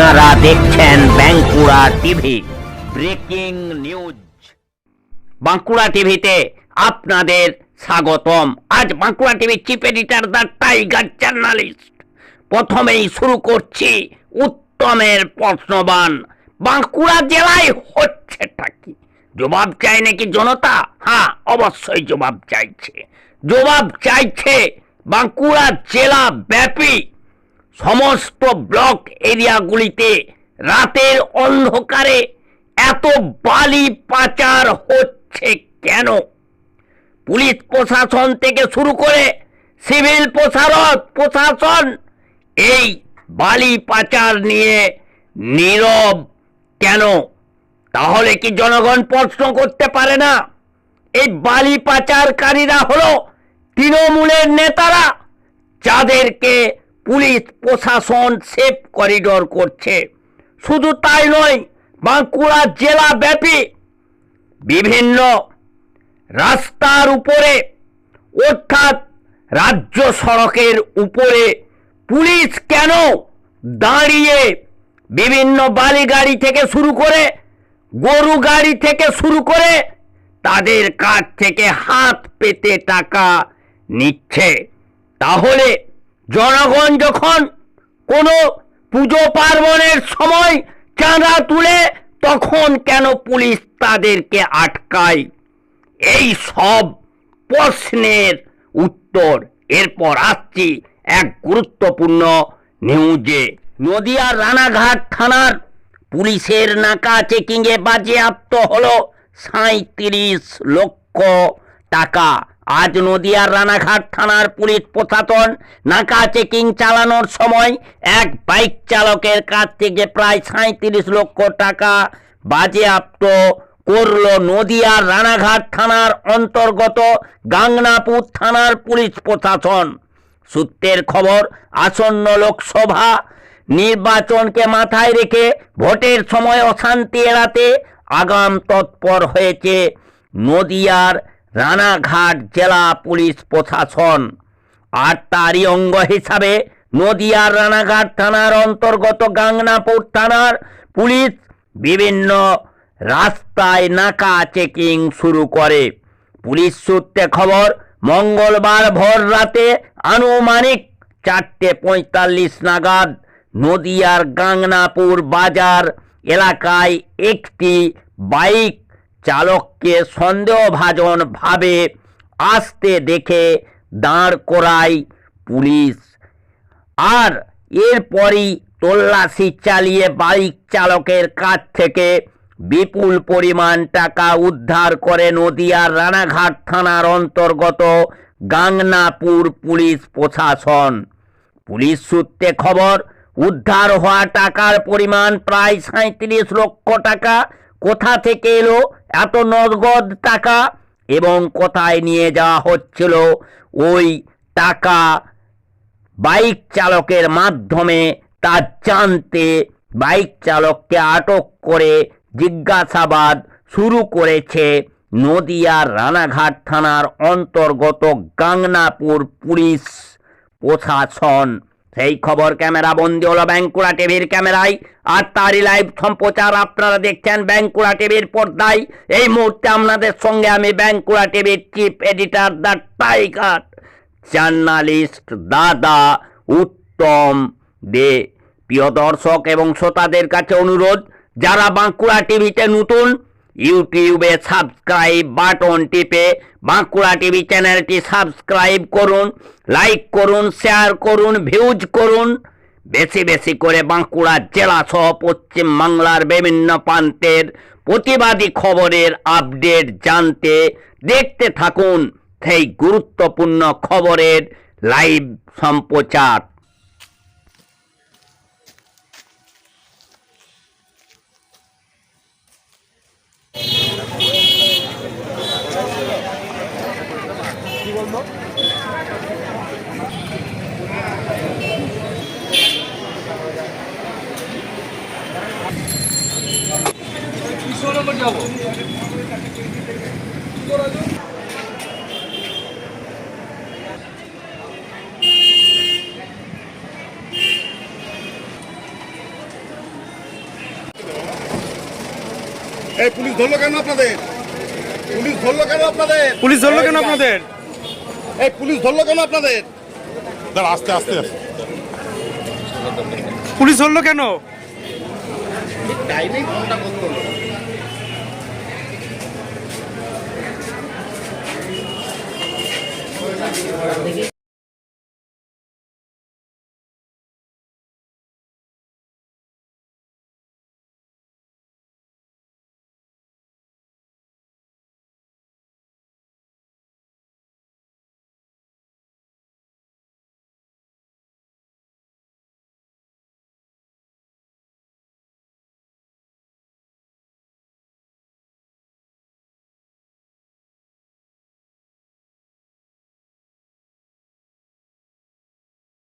আপনারা দেখছেন Bankura TV breaking news. Bankura টিভিতে আপনাদের স্বাগতম। আজ Bankura TV chief editor the tiger journalist. প্রথমেই শুরু করছি উত্তমের প্রশ্নবান। বাঁকুড়া জেলায় হচ্ছেটা কি? জবাব চাই নাকি জনতা? হ্যাঁ, অবশ্যই জবাব চাইছে। জবাব চাইছে বাঁকুড়া জেলা ব্যাপী সমস্ত ব্লক এরিয়াগুলিতে রাতের অন্ধকারে এত বালি পাচার হচ্ছে কেন? পুলিশ প্রশাসন থেকে শুরু করে সিভিল প্রশাসন এই বালি পাচার নিয়ে নীরব কেন? তাহলে কি জনগণ প্রশ্ন করতে পারে না? এই বালি পাচারকারীরা হলো তৃণমূলের নেতারা, যাদেরকে পুলিশ প্রশাসন সেফ করিডোর করছে। শুধু তাই নয়, বাঁকুড়া জেলা ব্যাপী বিভিন্ন রাস্তার উপরে অর্থাৎ রাজ্য সড়কের উপরে পুলিশ কেন দাঁড়িয়ে বিভিন্ন বালি গাড়ি থেকে শুরু করে গরু গাড়ি থেকে শুরু করে তাদের কাছ থেকে হাত পেতে টাকা নিচ্ছে? তাহলে জনগণ যখন কোনো পুজো পার্বণের সময় চাঁদা তুলে, তখন কেন পুলিশ তাদেরকে আটকায়? এই সব প্রশ্নের উত্তর এরপর আসছি এক গুরুত্বপূর্ণ নিউজে। নদিয়ার রানাঘাট থানার পুলিশের নাকা চেকিংয়ে বাজেয়াপ্ত হলো 37 লক্ষ টাকা। আজ নদিয়ার রানাঘাট থানার পুলিশ প্রশাসন নাকা চেকিং চালানোর সময় এক বাইক চালকের কাছ থেকে প্রায় 37 লক্ষ টাকা বাজেয়াপ্ত করল নদিয়ার রানাঘাট থানার অন্তর্গত গাংনাপুর থানার পুলিশ প্রশাসন। সূত্রের খবর, আসন্ন লোকসভা নির্বাচনকে মাথায় রেখে ভোটের সময় অশান্তি এড়াতে আগাম তৎপর হয়েছে নদিয়ার রানাঘাট জেলা পুলিশ প্রশাসন। আর তারই অঙ্গ হিসাবে নদিয়ার রানাঘাট থানার অন্তর্গত গাংনাপুর থানার পুলিশ বিভিন্ন রাস্তায় নাকা চেকিং শুরু করে। পুলিশ সূত্রে খবর, মঙ্গলবার ভোর রাতে আনুমানিক 4:45 নাগাদ নদিয়ার গাংনাপুর বাজার এলাকায় একটি বাইক চালককে সন্দেহভাজন ভাবে আসতে দেখে দাঁড় করায় পুলিশ। আর এরপরই তল্লাশি চালিয়ে বাইক চালকের কাছ থেকে বিপুল পরিমাণ টাকা উদ্ধার করে নদিয়ার রানাঘাট থানার অন্তর্গত গাংনাপুর পুলিশ প্রশাসন। পুলিশ সূত্রে খবর, উদ্ধার হওয়া টাকার পরিমাণ প্রায় 37 লক্ষ টাকা। কোথা থেকে এলো এত নগদ টাকা এবং কোথায় নিয়ে যাওয়া হচ্ছিল ওই টাকা বাইক চালকের মাধ্যমে তা জানতে বাইক চালককে আটক করে জিজ্ঞাসাবাদ শুরু করেছে নদিয়ার রানাঘাট থানার অন্তর্গত গাংনাপুর পুলিশ প্রশাসন। সেই খবর ক্যামেরা বন্দি হলো বাঁকুড়া টিভির ক্যামেরায়, আর তারই লাইভ সম্প্রচার আপনারা দেখছেন বাঁকুড়া টিভির পর্দায়। এই মুহূর্তে আপনাদের সঙ্গে আমি বাঁকুড়া টিভির chief editor the tiger journalist দাদা উত্তম দে। প্রিয় দর্শক এবং শ্রোতাদের কাছে অনুরোধ, যারা বাঁকুড়া টিভিতে নতুন, ইউটিউবে সাবস্ক্রাইব বাটন টিপে বাঁকুড়া টিভি চ্যানেলটি সাবস্ক্রাইব করুন, লাইক করুন, শেয়ার করুন, ভিউজ করুন। বেশি বেশি করে বাঁকুড়া জেলা সহ পশ্চিম বাংলার বিভিন্ন প্রান্তের প্রতিবাদী খবরের আপডেট জানতে দেখতে থাকুন সেই গুরুত্বপূর্ণ খবরের লাইভ সম্প্রচার। এই পুলিশ ধরলো কেন আপনাদের? পুলিশ ধরলো কেন আপনাদের? পুলিশ ধরলো কেন আপনাদের? এই পুলিশ ধরলো কেন আপনাদের? দাঁড়া, আস্তে আস্তে আস্তে। পুলিশ ধরলো কেন? টাইমিং ঘন্টা করতে হলো।